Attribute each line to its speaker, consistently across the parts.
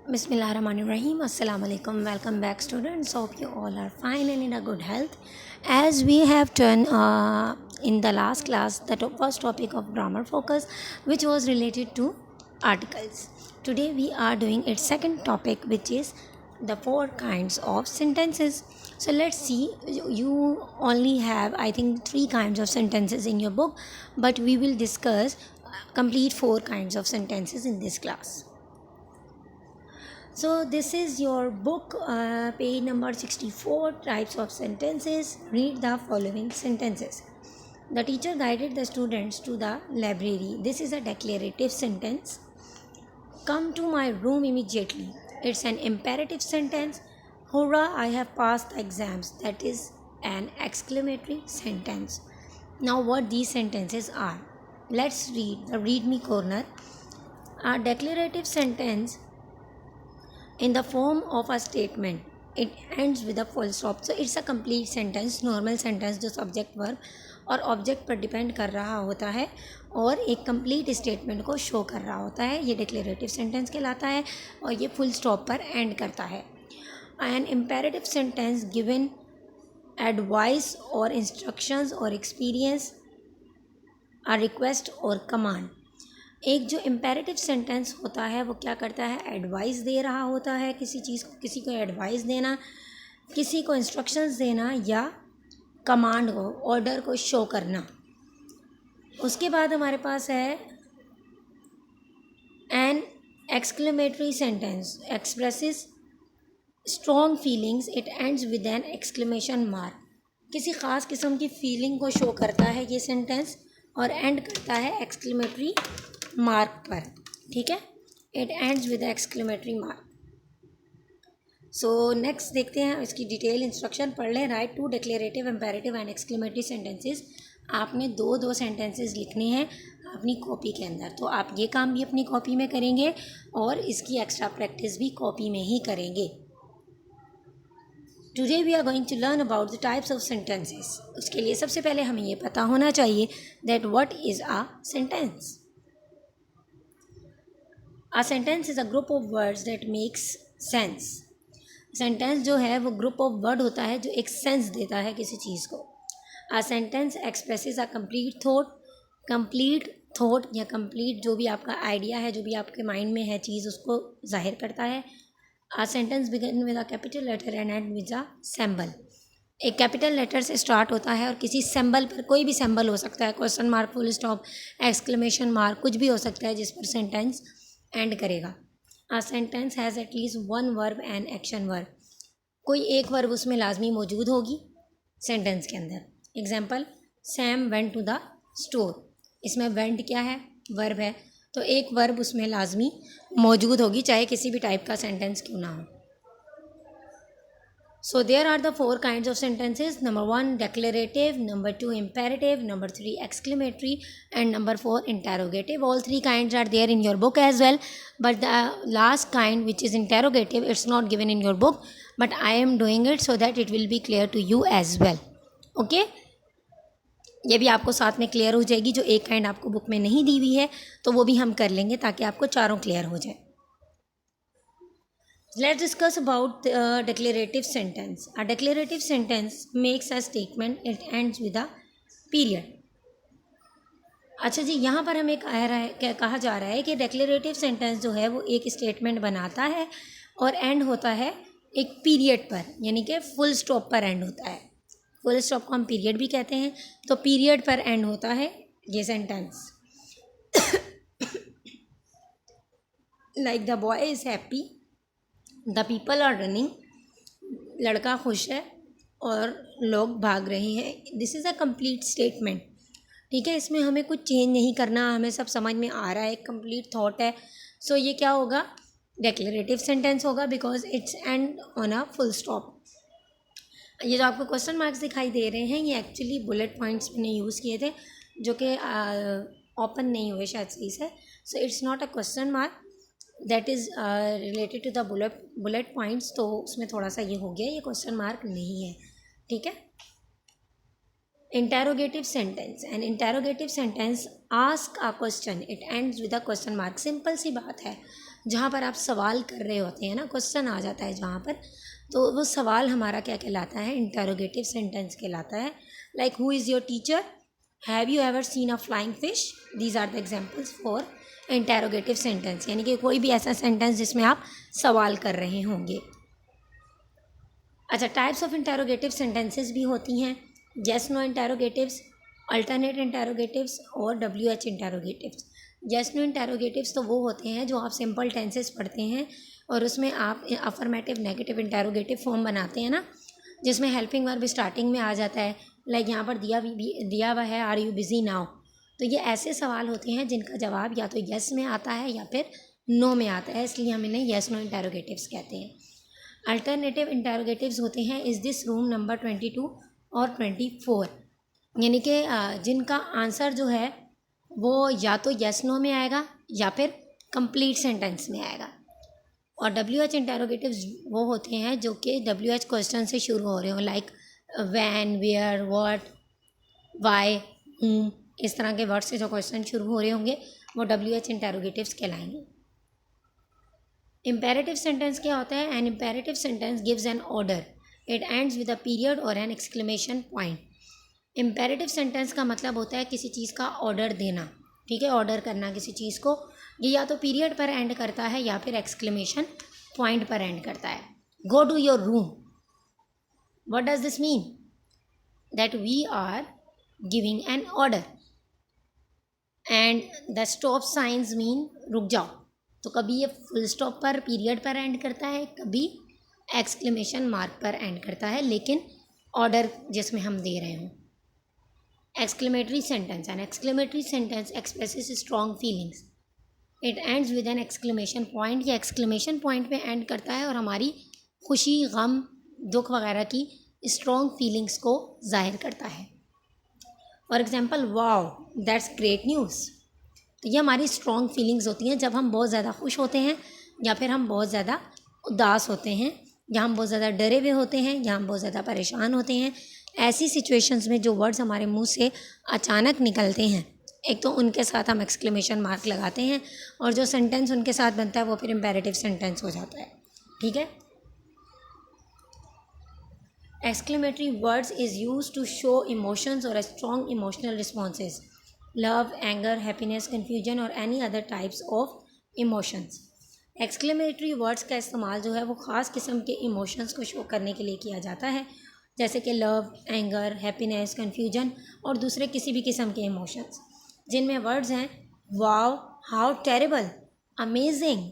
Speaker 1: Bismillahirrahmanirrahim. Assalamu alaikum. Welcome back, students. Hope you all are fine and in a good health. As we have done in the last class, the first topic of grammar focus, which was related to articles. Today we are doing its second topic, which is the four kinds of sentences. So let's see. You only have, I think, three kinds of sentences in your book, but we will discuss complete four kinds of sentences in this class. So this is your book, page number 64, types of sentences. Read the following sentences. The teacher guided the students to the library. This is a declarative sentence. Come to my room immediately. It's an imperative sentence. Hurrah, I have passed the exams. That is an exclamatory sentence. Now what these sentences are? Let's read the read me corner. A declarative sentence in the form of a statement, it ends with a full stop. So it's a complete sentence, normal sentence जो subject verb और object पर depend कर रहा होता है और एक complete statement को शो कर रहा होता है, ये डिक्लेरेटिव सेंटेंस कहलाता है और ये फुल स्टॉप पर एंड करता है. An imperative sentence given advice और इंस्ट्रक्शंस और एक्सपीरियंस, अ रिक्वेस्ट और कमांड. एक जो इम्पेरेटिव सेंटेंस होता है वो क्या करता है, एडवाइस दे रहा होता है किसी चीज़ को, किसी को एडवाइस देना, किसी को इंस्ट्रक्शंस देना या कमांड को, ऑर्डर को शो करना. उसके बाद हमारे पास है an exclamatory sentence expresses strong feelings, it ends with an exclamation mark. किसी ख़ास किस्म की फीलिंग को शो करता है ये सेंटेंस और एंड करता है एक्सक्लेमेटरी मार्क पर. ठीक है, it ends with exclamatory mark. So next देखते हैं इसकी डिटेल इंस्ट्रक्शन पढ़ लें. Write to declarative, imperative and exclamatory sentences. आपने दो सेंटेंसेस लिखने हैं अपनी कॉपी के अंदर, तो आप ये काम भी अपनी कॉपी में करेंगे और इसकी एक्स्ट्रा प्रैक्टिस भी कॉपी में ही करेंगे. Today we are going to learn about the types of sentences. उसके लिए सबसे पहले हमें ये पता होना चाहिए that what is a sentence. A sentence is a group of words that makes sense. Sentence जो है वो ग्रुप ऑफ वर्ड होता है जो एक सेंस देता है किसी चीज़ को. A sentence expresses a complete thought. Complete thought या कंप्लीट जो भी आपका आइडिया है, जो भी आपके माइंड में है चीज़, उसको जाहिर करता है. A sentence begin with a capital letter and end with a symbol. एक कैपिटल लेटर से स्टार्ट होता है और किसी सिंबल पर, कोई भी सिंबल हो सकता है, question mark, full stop, exclamation mark, कुछ भी हो सकता है जिस पर सेंटेंस एंड करेगा. A sentence has at least one verb and action verb. कोई एक वर्ब उसमें लाजमी मौजूद होगी सेंटेंस के अंदर. Example, Sam went to the store. इसमें वेंट क्या है, वर्ब है, तो एक वर्ब उसमें लाजमी मौजूद होगी चाहे किसी भी टाइप का सेंटेंस क्यों ना हो. So there are the four kinds of sentences. Number 1 declarative, number 2 imperative, number 3 exclamatory, and number 4 interrogative. All three kinds are there in your book as well, but the last kind, which is interrogative, it's not given in your book, but I am doing it so that it will be clear to you as well. Okay, ये भी आपको साथ में clear हो जाएगी. जो एक kind आपको बुक में नहीं दी हुई है तो वो भी हम कर लेंगे ताकि आपको चारों क्लियर हो जाए. Let's discuss about the declarative sentence. A declarative sentence makes a statement. It ends with a period. अच्छा जी, यहाँ पर हमें कहा जा रहा है कि declarative sentence जो है वो एक स्टेटमेंट बनाता है और एंड होता है एक पीरियड पर, यानी कि फुल स्टॉप पर एंड होता है. फुल स्टॉप को हम पीरियड भी कहते हैं. तो पीरियड पर एंड होता है ये sentence. Like the boy is happy, the people are running. लड़का खुश है और लोग भाग रहे हैं. This is a complete statement. ठीक है, इसमें हमें कुछ चेंज नहीं करना, हमें सब समझ में आ रहा है, कंप्लीट थॉट है. सो ये क्या होगा, डेक्लेरेटिव सेंटेंस होगा because it's and on a full stop. ये जो आपको क्वेश्चन मार्क्स दिखाई दे रहे हैं ये एक्चुअली बुलेट पॉइंट्स मैंने यूज़ किए थे जो कि ओपन नहीं हुए शायद सही से. So it's not a question mark, that is related to the bullet points. तो उसमें थोड़ा सा ये हो गया, ये क्वेश्चन मार्क नहीं है. ठीक है. Interrogative sentence. An interrogative sentence ask a question, it ends with a question mark. Simple सी बात है, जहाँ पर आप सवाल कर रहे होते हैं ना, क्वेश्चन आ जाता है जहाँ पर, तो वो सवाल हमारा क्या कहलाता है, इंटरोगेटिव सेंटेंस कहलाता है. Like who is your teacher, have you ever seen a flying fish, these are the examples for interrogative sentence. यानी कि कोई भी ऐसा सेंटेंस जिसमें आप सवाल कर रहे होंगे. अच्छा, टाइप्स ऑफ इंटरोगेटिव सेंटेंसेस भी होती हैं. येस नो इंटरोगेटिव्स, अल्टरनेट इंटरोगेटिव्स और WH इंटरोगेटिव्स. येस नो इंटरोगेटिव्स तो वो होते हैं जो आप सिंपल टेंसेस पढ़ते हैं और उसमें आप अफर्मेटिव नेगेटिव इंटरोगेटिव फॉर्म बनाते हैं ना, जिसमें हेल्पिंग वर्ब स्टार्टिंग में आ जाता है. लाइक यहाँ पर दिया हुआ है आर यू बिज़ी नाउ. तो ये ऐसे सवाल होते हैं जिनका जवाब या तो येस में आता है या फिर नो में आता है, इसलिए हम इन्हें येस नो इंटरोगेटिव्स कहते हैं. अल्टरनेटिव इंटरोगेटिव्स होते हैं इज़ दिस रूम नंबर 22 और 24. यानी कि जिनका आंसर जो है वो या तो येस नो में आएगा या फिर कंप्लीट सेंटेंस में आएगा. और WH इंटरोगेटिव्स वो होते हैं जो कि WH क्वेश्चन से शुरू हो रहे हो, like when, where, what, why, whom, इस तरह के वर्ड से जो क्वेश्चन शुरू हो रहे होंगे वो WH इंटरोगेटिव्स कहलाएंगे. इम्पेरेटिव सेंटेंस क्या होता है? An imperative sentence gives an order, it ends with a period और an exclamation point. Imperative sentence का मतलब होता है किसी चीज़ का ऑर्डर देना. ठीक है, ऑर्डर करना किसी चीज़ को. ये या तो पीरियड पर एंड करता है या फिर एक्सक्लेमेशन पॉइंट पर एंड करता है. Go to your room, what does this mean? That we are giving an order. And the stop signs mean रुक जाओ. तो कभी ये फुल स्टॉप पर पीरियड पर एंड करता है, कभी एक्सक्लेमेशन मार्क पर एंड करता है, लेकिन ऑर्डर जिसमें हम दे रहे हों. Exclamatory sentence, an exclamatory sentence expresses strong feelings, it ends with an exclamation point. ये एक्सक्लेमेशन पॉइंट पे एंड करता है और हमारी खुशी, गम, दुख वगैरह की स्ट्रॉन्ग फीलिंग्स को जाहिर करता है. For example, wow that's great news. तो ये हमारी स्ट्रॉन्ग फीलिंग्स होती हैं जब हम बहुत ज़्यादा खुश होते हैं या फिर हम बहुत ज़्यादा उदास होते हैं या हम बहुत ज़्यादा डरे हुए होते हैं या हम बहुत ज़्यादा परेशान होते हैं. ऐसी सिचुएशंस में जो वर्ड्स हमारे मुंह से अचानक निकलते हैं, एक तो उनके साथ हम एक्सक्लेमेशन मार्क लगाते हैं और जो सेंटेंस उनके साथ बनता है वो फिर इम्पेरेटिव सेंटेंस हो जाता है. ठीक है. Exclamatory words is use to show emotions और strong emotional responses, love, anger, happiness, confusion और any other types of emotions. Exclamatory words का इस्तेमाल जो है वो ख़ास किस्म के इमोशंस को शो करने के लिए किया जाता है, जैसे कि लव, एंगर, हैप्पीनेस, कन्फ्यूजन और दूसरे किसी भी किस्म के इमोशंस, जिनमें वर्ड्स हैं वाओ, हाउ टेरेबल, अमेजिंग,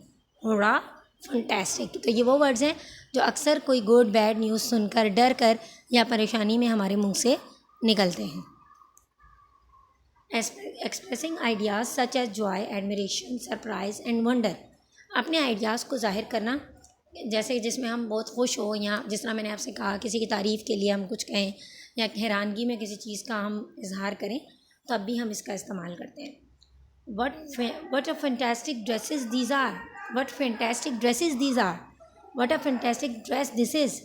Speaker 1: होरा, फंटेस्टिक. तो ये वो वर्ड्स हैं जो अक्सर कोई गुड बैड न्यूज़ सुनकर, डर कर या परेशानी में हमारे मुंह से निकलते हैं. Expressing ideas such as joy, admiration, surprise and wonder. अपने आइडियाज़ को जाहिर करना, जैसे जिसमें हम बहुत खुश हो, या जिस तरह मैंने आपसे कहा किसी की तारीफ़ के लिए हम कुछ कहें या हैरानगी में किसी चीज़ का हम इजहार करें, तब भी हम इसका इस्तेमाल करते हैं. What a fantastic dresses these are, what fantastic dresses these are, what a fantastic dress this is.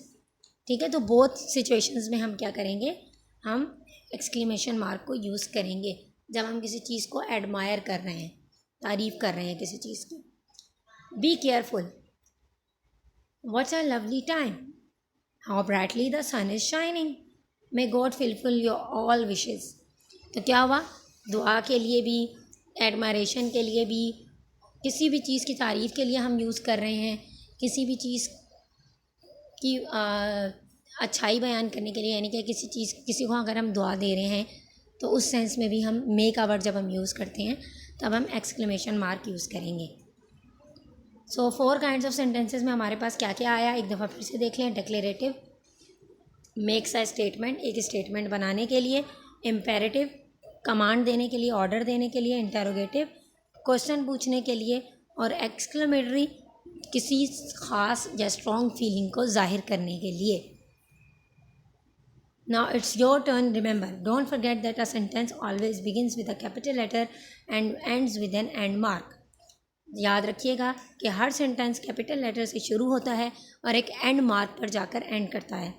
Speaker 1: ठीक है, तो बोथ सिचुएशंस में हम क्या करेंगे, हम एक्सक्लेमेशन मार्क को यूज़ करेंगे जब हम किसी चीज़ को एडमायर कर रहे हैं, तारीफ़ कर रहे हैं किसी चीज़ की. Be careful, what's a lovely time, how brightly the sun is shining, may god fulfil your all wishes. तो क्या हुआ, दुआ के लिए भी, एडमायरेशन के लिए भी, किसी भी चीज़ की तारीफ़ के लिए हम यूज़ कर रहे हैं, किसी भी चीज़ की अच्छाई बयान करने के लिए, यानी कि किसी को अगर हम दुआ दे रहे हैं तो उस सेंस में भी हम मे का वर्ड जब हम यूज़ करते हैं तब हम एक्सक्लेमेशन मार्क यूज़ करेंगे. सो 4 काइंड्स ऑफ सेंटेंसेस में हमारे पास क्या क्या आया, एक दफ़ा फिर से देख लें. डिक्लेरेटिव, मेक्स अ स्टेटमेंट, एक स्टेटमेंट बनाने के लिए. इम्पेरेटिव, कमांड देने के लिए, ऑर्डर देने के लिए. इंटरोगेटिव, क्वेश्चन पूछने के लिए. और एक्सक्लेमेटरी, किसी ख़ास या स्ट्रॉन्ग फीलिंग को जाहिर करने के लिए. Now it's your turn. Remember, don't forget that a sentence always begins with a capital letter and ends with an end mark. याद रखिएगा कि हर सेंटेंस कैपिटल लेटर से शुरू होता है और एक एंड मार्क पर जाकर एंड करता है.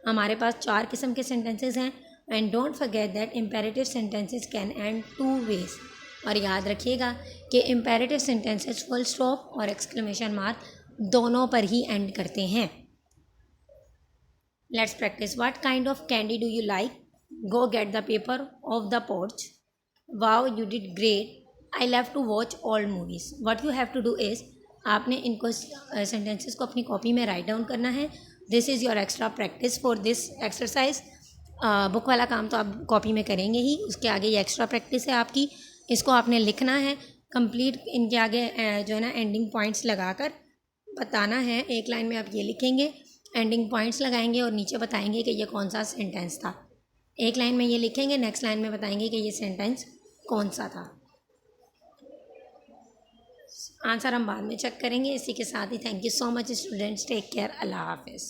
Speaker 1: हमारे पास 4 किस्म के सेंटेंसेस हैं. And don't forget that imperative sentences can end 2 ways. और याद रखिएगा कि इम्पेरेटिव सेंटेंसेस फुल स्टॉप और एक्सक्लेमेशन मार्क दोनों पर ही एंड करते हैं। Let's practise. What kind of candy do you like? Go get the paper off the porch. Wow you did great. I love to watch old movies. What you have to do is, आपने इनको sentences को अपनी copy में write down करना है। This is your extra practice for this exercise. Book वाला काम तो आप कॉपी में करेंगे ही, उसके आगे ये एक्स्ट्रा प्रैक्टिस है आपकी। इसको आपने लिखना है कंप्लीट, इनके आगे जो है ना एंडिंग पॉइंट्स लगाकर बताना है। एक लाइन में आप ये लिखेंगे, एंडिंग पॉइंट्स लगाएंगे और नीचे बताएंगे कि ये कौन सा सेंटेंस था। एक लाइन में ये लिखेंगे, नेक्स्ट लाइन में बताएंगे कि ये सेंटेंस कौन सा था। आंसर हम बाद में चेक करेंगे। इसी के साथ ही thank you so much students, take care, अल्लाह हाफिज़।